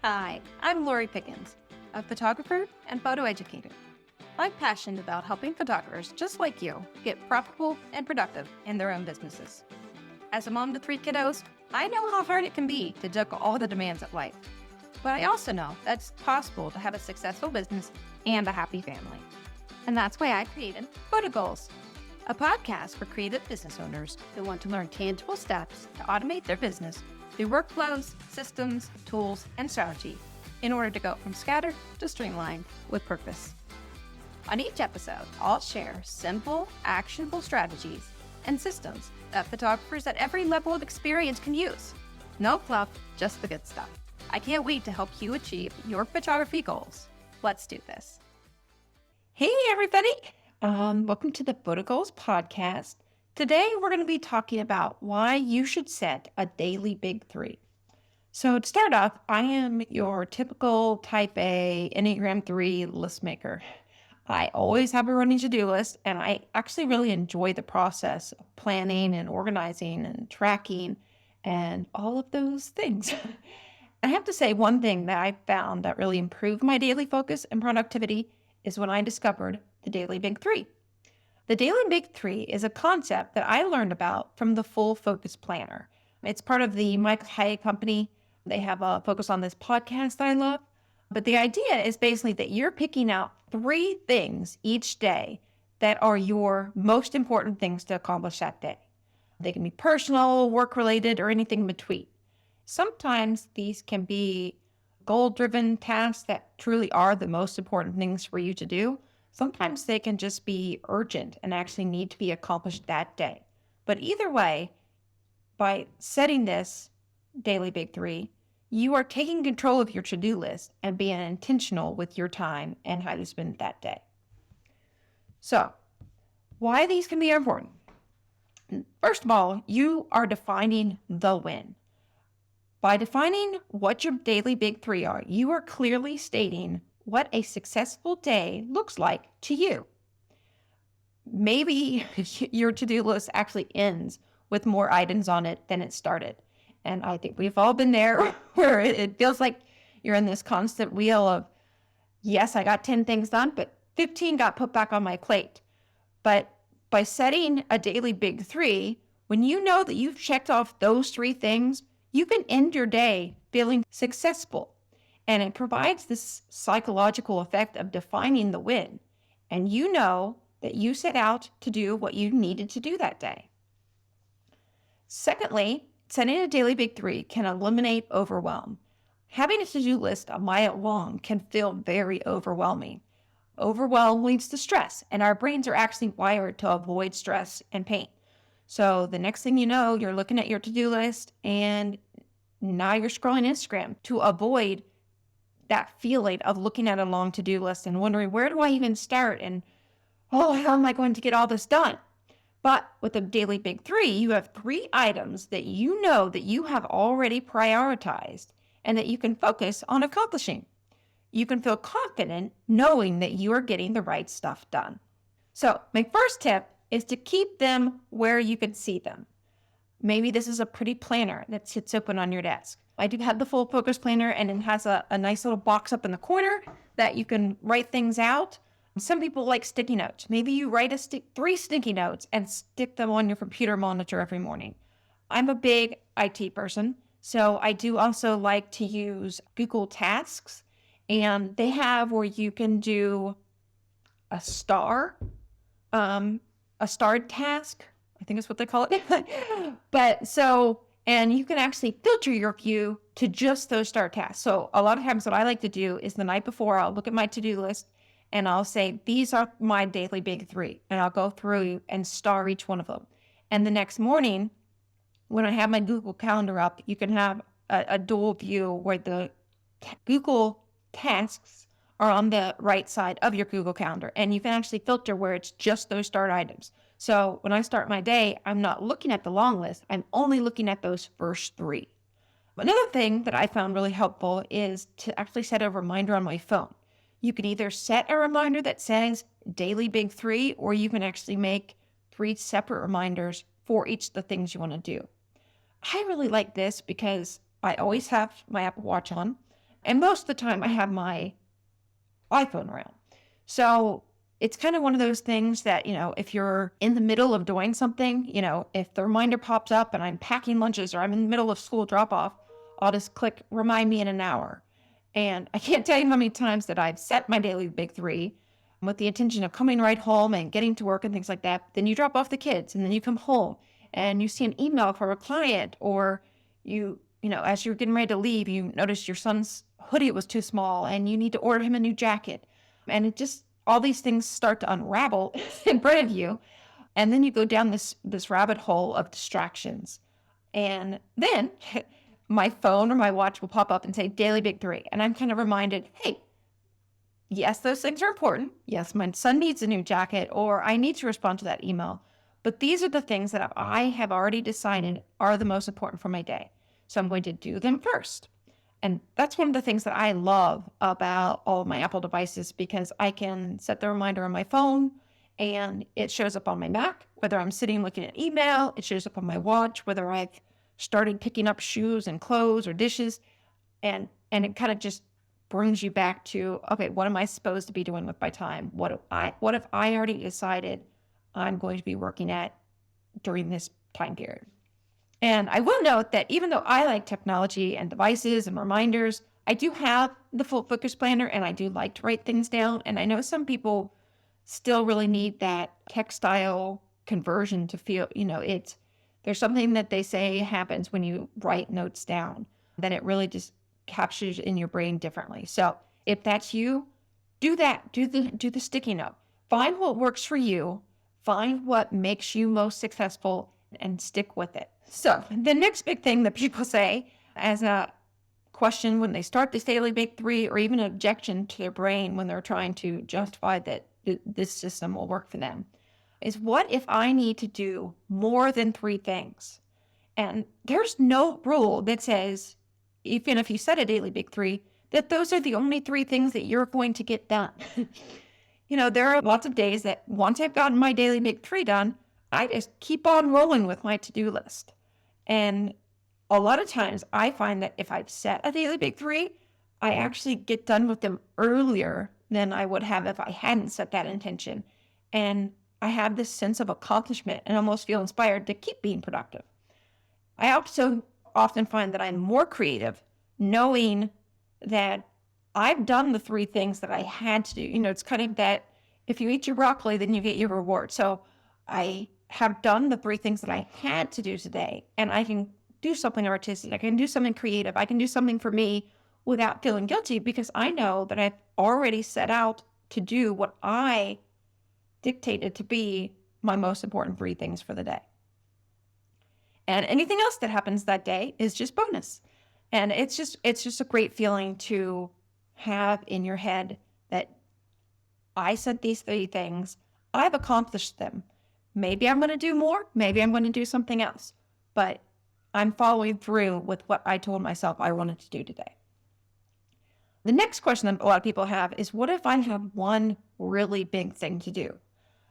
Hi, I'm Lori Pickens, a photographer and photo educator. I'm passionate about helping photographers just like you get profitable and productive in their own businesses. As a mom to 3 kiddos, I know how hard it can be to juggle all the demands of life. But I also know that it's possible to have a successful business and a happy family. And that's why I created Photo Goals, a podcast for creative business owners who want to learn tangible steps to automate their business through workflows, systems, tools, and strategy in order to go from scattered to streamlined with purpose. On each episode, I'll share simple, actionable strategies and systems that photographers at every level of experience can use. No fluff, just the good stuff. I can't wait to help you achieve your photography goals. Let's do this. Hey, everybody. Welcome to the Photo Goals podcast. Today, we're going to be talking about why you should set a daily big 3. So to start off, I am your typical type A Enneagram 3 list maker. I always have a running to-do list, and I actually really enjoy the process of planning and organizing and tracking and all of those things. I have to say one thing that I found that really improved my daily focus and productivity is when I discovered the Daily Big 3. The Daily Big 3 is a concept that I learned about from the Full Focus Planner. It's part of the Michael Hyatt Company. They have a focus on this podcast that I love. But the idea is basically that you're picking out 3 things each day that are your most important things to accomplish that day. They can be personal, work-related, or anything in between. Sometimes these can be goal-driven tasks that truly are the most important things for you to do. Sometimes they can just be urgent and actually need to be accomplished that day. But either way, by setting this Daily Big 3, you are taking control of your to-do list and being intentional with your time and how you spend that day. So, why these can be important? First of all, you are defining the win. By defining what your Daily Big 3 are, you are clearly stating what a successful day looks like to you. Maybe your to-do list actually ends with more items on it than it started. And I think we've all been there where it feels like you're in this constant wheel of, yes, I got 10 things done, but 15 got put back on my plate. But by setting a Daily Big 3, when you know that you've checked off those 3 things, you can end your day feeling successful. And it provides this psychological effect of defining the win. And you know that you set out to do what you needed to do that day. Secondly, setting a Daily Big 3 can eliminate overwhelm. Having a to-do list a mile long can feel very overwhelming. Overwhelm leads to stress, and our brains are actually wired to avoid stress and pain. So the next thing you know, you're looking at your to-do list, and now you're scrolling Instagram to avoid that feeling of looking at a long to-do list and wondering, where do I even start? And, how am I going to get all this done? But with a Daily Big 3, you have 3 items that you know that you have already prioritized and that you can focus on accomplishing. You can feel confident knowing that you are getting the right stuff done. So my first tip is to keep them where you can see them. Maybe this is a pretty planner that sits open on your desk. I do have the Full Focus Planner, and it has a nice little box up in the corner that you can write things out. Some people like sticky notes. Maybe you write 3 sticky notes and stick them on your computer monitor every morning. I'm a big IT person, so I do also like to use Google Tasks, and they have where you can do a starred task. I think that's what they call it. And you can actually filter your queue to just those start tasks. So a lot of times what I like to do is the night before, I'll look at my to-do list and I'll say, these are my Daily Big 3. And I'll go through and star each one of them. And the next morning, when I have my Google Calendar up, you can have a dual view where the Google tasks are on the right side of your Google Calendar. And you can actually filter where it's just those start items. So when I start my day, I'm not looking at the long list. I'm only looking at those first 3. Another thing that I found really helpful is to actually set a reminder on my phone. You can either set a reminder that says Daily Big 3, or you can actually make 3 separate reminders for each of the things you want to do. I really like this because I always have my Apple Watch on. And most of the time I have my iPhone around. So it's kind of one of those things that, if you're in the middle of doing something, if the reminder pops up and I'm packing lunches or I'm in the middle of school drop off, I'll just click remind me in an hour. And I can't tell you how many times that I've set my daily big three with the intention of coming right home and getting to work and things like that. Then you drop off the kids and then you come home and you see an email from a client, or as you're getting ready to leave, you notice your son's hoodie was too small and you need to order him a new jacket. And it just, all these things start to unravel in front of you. And then you go down this rabbit hole of distractions. And then my phone or my watch will pop up and say daily big three. And I'm kind of reminded, hey, yes, those things are important. Yes, my son needs a new jacket, or I need to respond to that email. But these are the things that I have already decided are the most important for my day. So I'm going to do them first. And that's one of the things that I love about all of my Apple devices, because I can set the reminder on my phone and it shows up on my Mac, whether I'm sitting looking at email, it shows up on my watch, whether I've started picking up shoes and clothes or dishes. And it kind of just brings you back to, okay, what am I supposed to be doing with my time? What if I already decided I'm going to be working at during this time period? And I will note that even though I like technology and devices and reminders, I do have the full focus planner and I do like to write things down. And I know some people still really need that textile conversion to feel, there's something that they say happens when you write notes down, that it really just captures in your brain differently. So if that's you, do that. Do the sticky note. Find what works for you. Find what makes you most successful and stick with it. So the next big thing that people say as a question when they start this daily big three, or even an objection to their brain when they're trying to justify that this system will work for them, is what if I need to do more than three things? And there's no rule that says, even if you set a daily big three, that those are the only three things that you're going to get done. There are lots of days that once I've gotten my daily big three done, I just keep on rolling with my to-do list. And a lot of times I find that if I've set a daily big three, I actually get done with them earlier than I would have if I hadn't set that intention. And I have this sense of accomplishment and almost feel inspired to keep being productive. I also often find that I'm more creative knowing that I've done the three things that I had to do. It's kind of that if you eat your broccoli, then you get your reward. So I have done the three things that I had to do today, and I can do something artistic. I can do something creative. I can do something for me without feeling guilty, because I know that I've already set out to do what I dictated to be my most important three things for the day. And anything else that happens that day is just bonus. And it's just a great feeling to have in your head that I said these three things, I've accomplished them. Maybe I'm going to do more, maybe I'm going to do something else, but I'm following through with what I told myself I wanted to do today. The next question that a lot of people have is, what if I have one really big thing to do?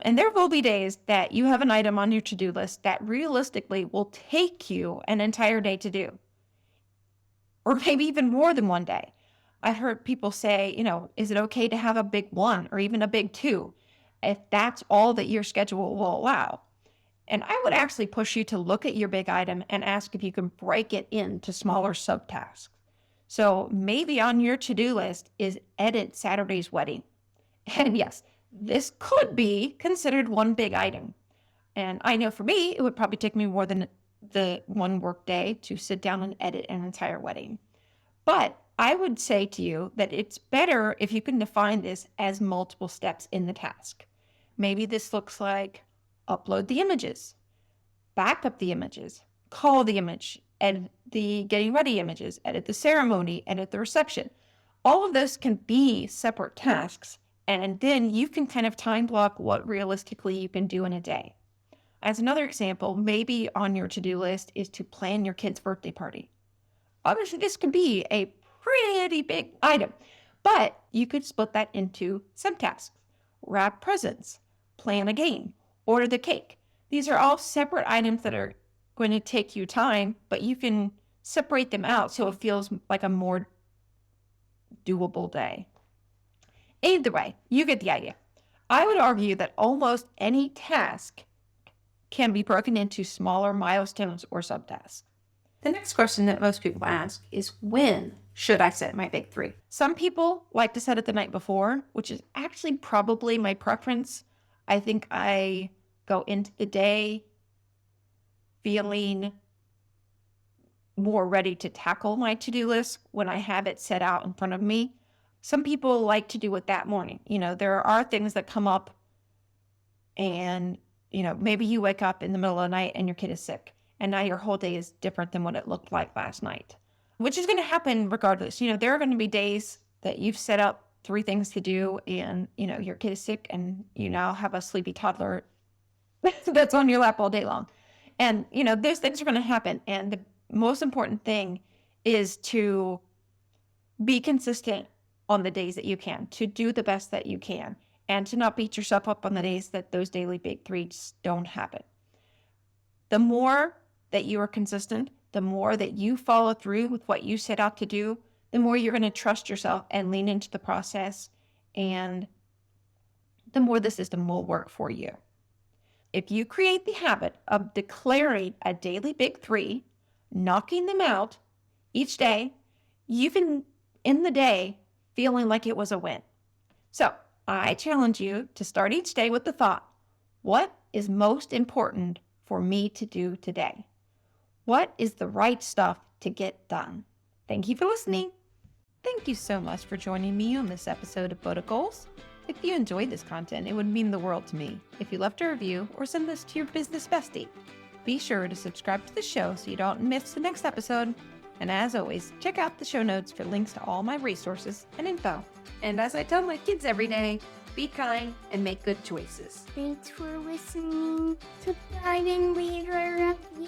And there will be days that you have an item on your to-do list that realistically will take you an entire day to do, or maybe even more than one day. I heard people say, is it okay to have a big one or even a big two, if that's all that your schedule will allow? And I would actually push you to look at your big item and ask if you can break it into smaller subtasks. So maybe on your to-do list is edit Saturday's wedding. And yes, this could be considered one big item. And I know for me, it would probably take me more than the one work day to sit down and edit an entire wedding. But I would say to you that it's better if you can define this as multiple steps in the task. Maybe this looks like upload the images, back up the images, call the image, edit the getting ready images, edit the ceremony, edit the reception. All of those can be separate tasks, and then you can kind of time block what realistically you can do in a day. As another example, maybe on your to-do list is to plan your kid's birthday party. Obviously, this could be a pretty big item, but you could split that into subtasks. Wrap presents, plan a game, order the cake. These are all separate items that are going to take you time, but you can separate them out so it feels like a more doable day. Either way, you get the idea. I would argue that almost any task can be broken into smaller milestones or subtasks. The next question that most people ask is, when should I set my big three? Some people like to set it the night before, which is actually probably my preference. I think I go into the day feeling more ready to tackle my to-do list when I have it set out in front of me. Some people like to do it that morning. There are things that come up and, maybe you wake up in the middle of the night and your kid is sick. And now your whole day is different than what it looked like last night, which is going to happen regardless. There are going to be days that you've set up 3 things to do and, your kid is sick and you now have a sleepy toddler that's on your lap all day long. And, those things are going to happen. And the most important thing is to be consistent on the days that you can, to do the best that you can, and to not beat yourself up on the days that those daily big threes don't happen. The more that you are consistent, the more that you follow through with what you set out to do, the more you're going to trust yourself and lean into the process, and the more the system will work for you. If you create the habit of declaring a daily big three, knocking them out each day, you can end the day feeling like it was a win. So I challenge you to start each day with the thought, what is most important for me to do today? What is the right stuff to get done? Thank you for listening. Thank you so much for joining me on this episode of Boda Goals. If you enjoyed this content, it would mean the world to me if you left a review or send this to your business bestie. Be sure to subscribe to the show so you don't miss the next episode. And as always, check out the show notes for links to all my resources and info. And as I tell my kids every day, be kind and make good choices. Thanks for listening to Guiding Leader of You.